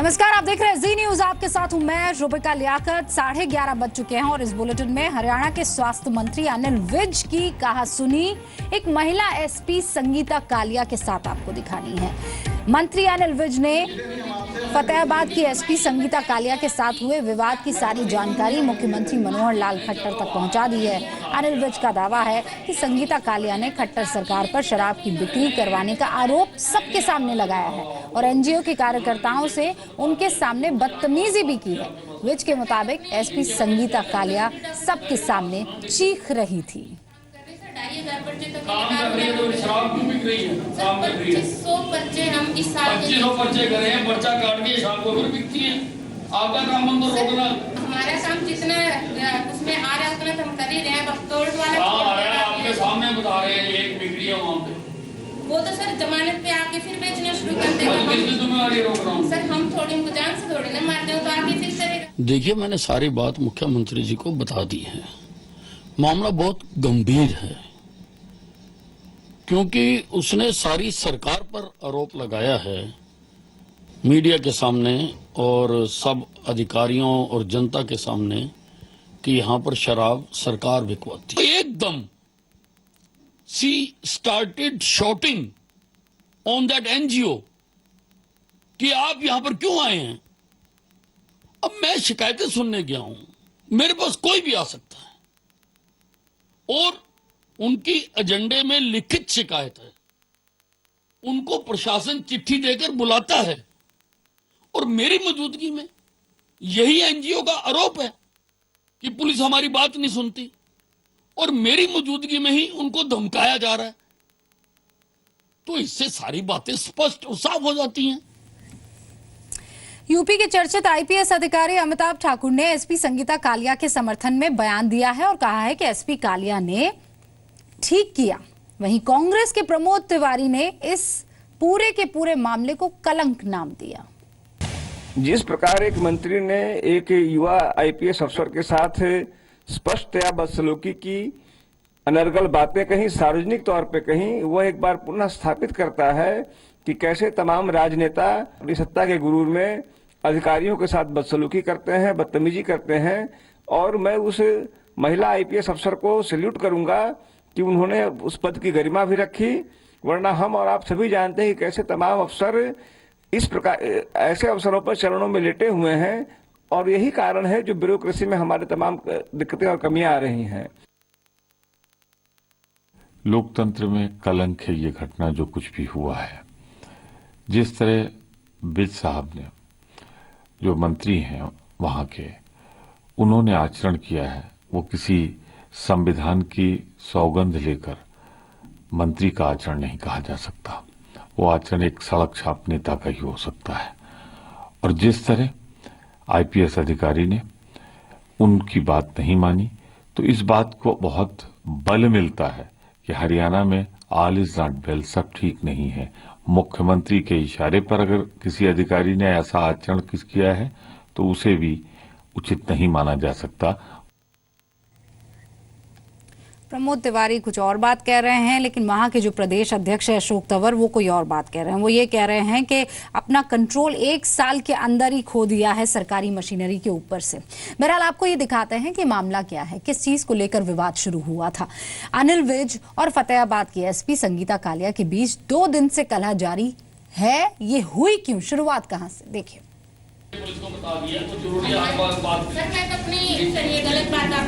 नमस्कार, आप देख रहे हैं जी न्यूज। आपके साथ हूं मैं रुबिका लियाकत। 11:30 बज चुके हैं और इस बुलेटिन में हरियाणा के स्वास्थ्य मंत्री अनिल विज की कहासुनी एक महिला एसपी संगीता कालिया के साथ आपको दिखानी है। मंत्री अनिल विज ने फतेहाबाद की एसपी संगीता कालिया के साथ हुए विवाद की सारी जानकारी मुख्यमंत्री मनोहर लाल खट्टर तक पहुंचा दी है। अनिल विज का दावा है कि संगीता कालिया ने खट्टर सरकार पर शराब की बिक्री करवाने का आरोप सबके सामने लगाया है और एनजीओ के कार्यकर्ताओं से उनके सामने बदतमीजी भी की है। विज के मुताबिक एसपी संगीता कालिया सबके सामने चीख रही थी। काम कर रही है तो शराब क्यों बिक रही है? काम कर रही है 2500 पर्चे हम इस साल 2500 पर्चे करे हैं, पर्चा काट के शाम को फिर बिकती है। आपका काम बंद तो रोकना। हमारा काम जितना उसमें आ रहा है उतना तो हम कर ही रहे हैं। बस तोड़ वाला आ रहा है, आपके सामने बता रहे हैं एक बिक्री है वहाँ पे। वो तो सर जमानत पे आके फिर बेचना शुरू कर देगा। किसकी जिम्मेवारी रोक रहा हूँ? सर हम थोड़ी उनको जान से थोड़ी ना मारते हो तो आगे फिर करेगा। देखिए, मैंने सारी बात मुख्यमंत्री जी को बता दी है। मामला बहुत गंभीर है क्योंकि उसने सारी सरकार पर आरोप लगाया है मीडिया के सामने और सब अधिकारियों और जनता के सामने कि यहां पर शराब सरकार बिकवाती है। एकदम she started shouting on that NGO कि आप यहां पर क्यों आए हैं। अब मैं शिकायतें सुनने गया हूं, मेरे पास कोई भी आ सकता है और उनकी एजेंडे में लिखित शिकायत है। उनको प्रशासन चिट्ठी देकर बुलाता है और मेरी मौजूदगी में यही एनजीओ का आरोप है कि पुलिस हमारी बात नहीं सुनती और मेरी मौजूदगी में ही उनको धमकाया जा रहा है। तो इससे सारी बातें स्पष्ट और साफ हो जाती हैं। यूपी के चर्चित आईपीएस अधिकारी अमिताभ ठाकुर ने एसपी संगीता कालिया के समर्थन में बयान दिया है और कहा है कि एसपी कालिया ने ठीक किया। वहीं कांग्रेस के प्रमोद तिवारी ने इस पूरे के पूरे मामले को कलंक नाम दिया। जिस प्रकार एक मंत्री ने एक युवा आईपीएस अफसर के साथ स्पष्टतया बदसलूकी की, अनर्गल बातें कहीं, सार्वजनिक तौर पे कहीं, वह एक बार पुनः स्थापित करता है कि कैसे तमाम राजनेता अपनी सत्ता के गुरूर में अधिकारियों के साथ बदसलूकी करते हैं, बदतमीजी करते हैं। और मैं उस महिला आईपीएस अफसर को सैल्यूट करूंगा कि उन्होंने उस पद की गरिमा भी रखी, वरना हम और आप सभी जानते हैं कि कैसे तमाम अफसर इस प्रकार ऐसे अवसरों पर चरणों में लेटे हुए हैं और यही कारण है जो ब्यूरोक्रेसी में हमारे तमाम दिक्कतें और कमियां आ रही हैं। लोकतंत्र में कलंक है ये घटना जो कुछ भी हुआ है। जिस तरह विज साहब ने, जो मंत्री हैं वहां के, उन्होंने आचरण किया है, वो किसी संविधान की सौगंध लेकर मंत्री का आचरण नहीं कहा जा सकता। वो आचरण एक सड़क छाप नेता का ही हो सकता है। और जिस तरह आईपीएस अधिकारी ने उनकी बात नहीं मानी, तो इस बात को बहुत बल मिलता है कि हरियाणा में ऑल इज नॉट वेल, सब ठीक नहीं है। मुख्यमंत्री के इशारे पर अगर किसी अधिकारी ने ऐसा आचरण किया है तो उसे भी उचित नहीं माना जा सकता। प्रमोद तिवारी कुछ और बात कह रहे हैं, लेकिन वहां के जो प्रदेश अध्यक्ष है अशोक तंवर, वो कोई और बात कह रहे हैं। वो ये कह रहे हैं कि अपना कंट्रोल 1 साल के अंदर ही खो दिया है सरकारी मशीनरी के ऊपर से। बहरहाल आपको ये दिखाते हैं कि मामला क्या है, किस चीज को लेकर विवाद शुरू हुआ था। अनिल विज और फतेहाबाद की एसपी संगीता कालिया के बीच 2 दिन से कलह जारी है। ये हुई क्यों, शुरुआत कहां से, देखिए। पुलिस को बता दिया तो जरूरी है बात। सर मैं तो अपनी सर ये गलत बात आप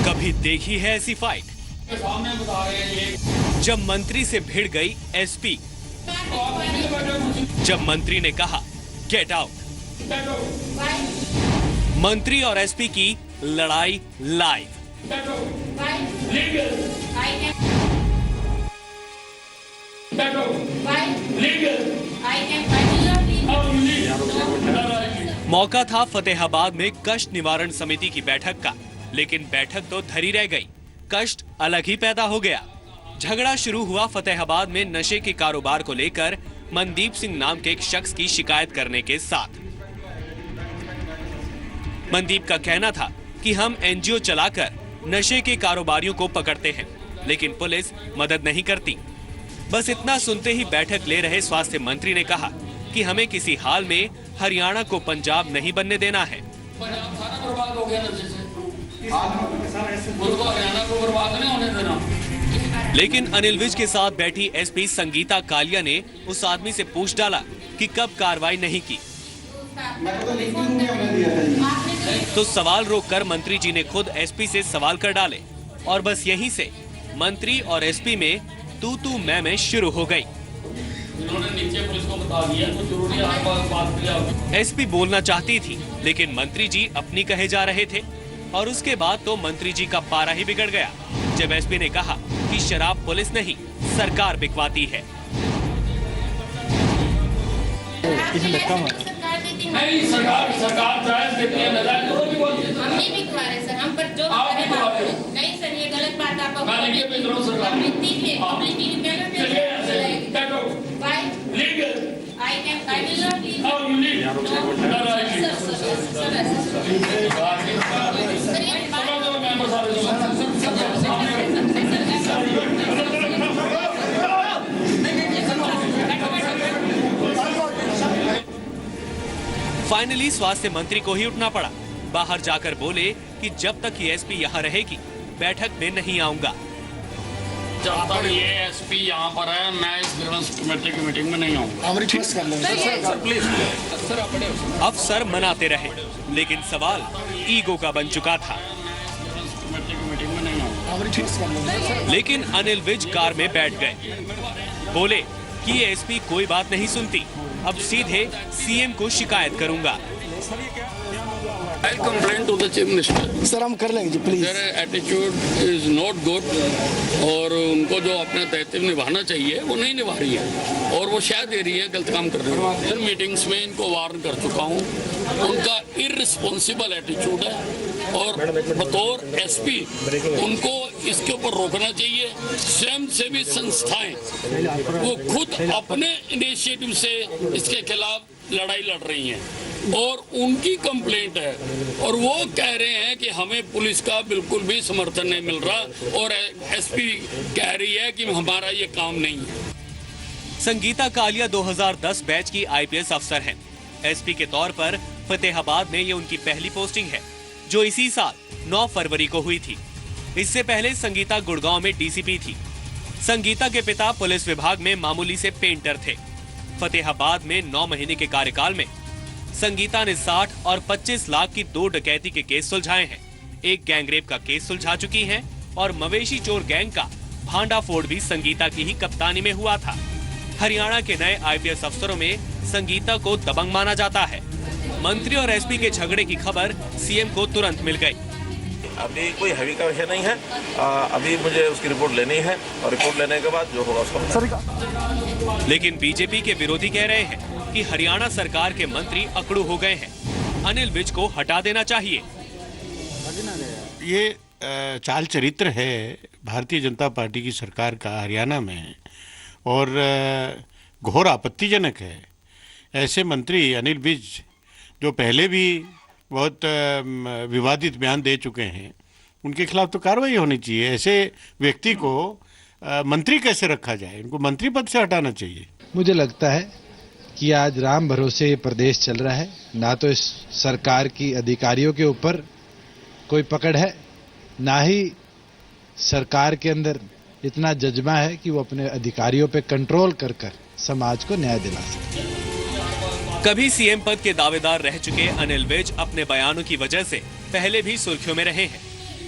कभी देखी है ऐसी फाइट? सामने बता रहे हैं ये। जब मंत्री से भिड़ गई एसपी, जब मंत्री ने कहा गेट आउट, मंत्री और एसपी की लड़ाई लाइव। मौका था फतेहाबाद में कष्ट निवारण समिति की बैठक का, लेकिन बैठक तो धरी रह गई, कष्ट अलग ही पैदा हो गया। झगड़ा शुरू हुआ फतेहाबाद में नशे के कारोबार को लेकर मनदीप सिंह नाम के एक शख्स की शिकायत करने के साथ। मनदीप का कहना था कि हम एनजीओ चलाकर नशे के कारोबारियों को पकड़ते हैं, लेकिन पुलिस मदद नहीं करती। बस इतना सुनते ही बैठक ले रहे स्वास्थ्य मंत्री ने कहा कि हमें किसी हाल में हरियाणा को पंजाब नहीं बनने देना है। पंजाब सारा बर्बाद हो गया नशे से, उसको हरियाणा को बर्बाद नहीं होने देना। लेकिन अनिल विज के साथ बैठी एसपी संगीता कालिया ने उस आदमी से पूछ डाला कि कब कार्रवाई नहीं की। तो सवाल रोककर मंत्री जी ने खुद एसपी से सवाल कर डाले और बस यहीं से मंत्री और एसपी में तू मैं शुरू हो गई। उन्होंने नीचे पुलिस को बता दिया तो जरूरी बात किया। एसपी बोलना चाहती थी लेकिन मंत्री जी अपनी कहे जा रहे थे और उसके बाद तो मंत्री जी का पारा ही बिगड़ गया जब एसपी ने कहा कि शराब पुलिस नहीं सरकार बिकवाती है। नहीं, सरकार जायज देती है, नाजायज तो नहीं बोलती। हम नहीं बिकवा रहे सर, हम पर जो आप बिकवा रहे हो। नहीं सर, ये गलत बात आप मैं नहीं बेच रहा हूँ सरकार। हम इतनी है हाँ। पब्लिक टीवी पे ना चलिए ऐसे, get out. Why? Legal. I will not leave. How you leave? No, I leave. Sir ये बात चलो, चलो, मैं बता रही हूँ। फाइनली स्वास्थ्य मंत्री को ही उठना पड़ा। बाहर जाकर बोले कि जब तक ये एसपी यहाँ रहेगी बैठक में नहीं आऊंगा। जब तक ये एसपी यहाँ पर है मैं इस ग्रीवेंस कमेटी की मीटिंग में नहीं आऊंगा। अफसर मनाते रहे लेकिन सवाल ईगो का बन चुका था। कमेटी की मीटिंग में नहीं आऊंगा। लेकिन अनिल विज कार में बैठ गए, बोले कि ये एसपी कोई बात नहीं सुनती, अब सीधे सीएम को शिकायत करूंगा। I complain to the chief minister. Sir हम कर लेंगे please. Their attitude is not good और उनको जो अपना दायित्व निभाना चाहिए वो नहीं निभा रही है और वो शायद दे रही है, गलत काम कर रही है। फिर मीटिंग्स में इनको वार्न कर चुका हूँ, उनका इररिस्पॉन्सिबल एटीट्यूड है और बतौर एसपी उनको इसके ऊपर रोकना चाहिए। स्वयं सेवी संस्थाएं वो खुद अपने इनिशिएटिव से इसके खिलाफ लड़ाई लड़ रही हैं और उनकी कंप्लेंट है और वो कह रहे हैं कि हमें पुलिस का बिल्कुल भी समर्थन नहीं मिल रहा और एसपी कह रही है कि हमारा ये काम नहीं है। संगीता कालिया 2010 बैच की आईपीएस अफसर हैं। एसपी के तौर पर फतेहाबाद में ये उनकी पहली पोस्टिंग है जो इसी साल 9 फरवरी को हुई थी। इससे पहले संगीता गुड़गांव में डीसीपी थी। संगीता के पिता पुलिस विभाग में मामूली से पेंटर थे। फतेहाबाद में 9 महीने के कार्यकाल में संगीता ने 60 और 25 लाख की 2 डकैती के केस सुलझाए हैं। एक गैंगरेप का केस सुलझा चुकी हैं और मवेशी चोर गैंग का भांडाफोड़ भी संगीता की ही कप्तानी में हुआ था। हरियाणा के नए आईपीएस अफसरों में संगीता को दबंग माना जाता है। मंत्री और एसपी के झगड़े की खबर सीएम को तुरंत मिल गई। अभी कोई हैवी का विषय नहीं है, अभी मुझे उसकी रिपोर्ट लेनी है और रिपोर्ट लेने के बाद जो होगा उसको। लेकिन बीजेपी के विरोधी कह रहे हैं कि हरियाणा सरकार के मंत्री अकड़ू हो गए हैं, अनिल विज को हटा देना चाहिए। ये चाल चरित्र है भारतीय जनता पार्टी की सरकार का हरियाणा में और घोर आपत्तिजनक है। ऐसे मंत्री अनिल विज जो पहले भी बहुत विवादित बयान दे चुके हैं, उनके खिलाफ तो कार्रवाई होनी चाहिए। ऐसे व्यक्ति को मंत्री कैसे रखा जाए, उनको मंत्री पद से हटाना चाहिए। मुझे लगता है कि आज राम भरोसे ये प्रदेश चल रहा है, ना तो इस सरकार की अधिकारियों के ऊपर कोई पकड़ है, ना ही सरकार के अंदर इतना जज्बा है कि वो अपने अधिकारियों पे कंट्रोल कर समाज को न्याय दिला सके। कभी सीएम पद के दावेदार रह चुके अनिल विज अपने बयानों की वजह से पहले भी सुर्खियों में रहे हैं,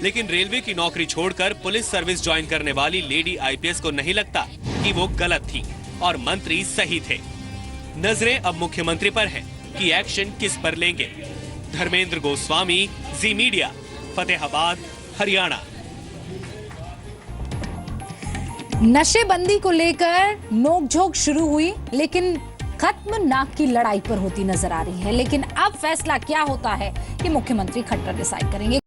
लेकिन रेलवे की नौकरी छोड़कर पुलिस सर्विस ज्वाइन करने वाली लेडी आईपीएस को नहीं लगता कि वो गलत थी और मंत्री सही थे। नजरें अब मुख्यमंत्री पर हैं कि एक्शन किस पर लेंगे। धर्मेंद्र गोस्वामी, जी मीडिया, फतेहाबाद, हरियाणा। नशेबंदी को लेकर नोकझोंक शुरू हुई लेकिन खत्म नाक की लड़ाई पर होती नजर आ रही है। लेकिन अब फैसला क्या होता है ये मुख्यमंत्री खट्टर डिसाइड करेंगे।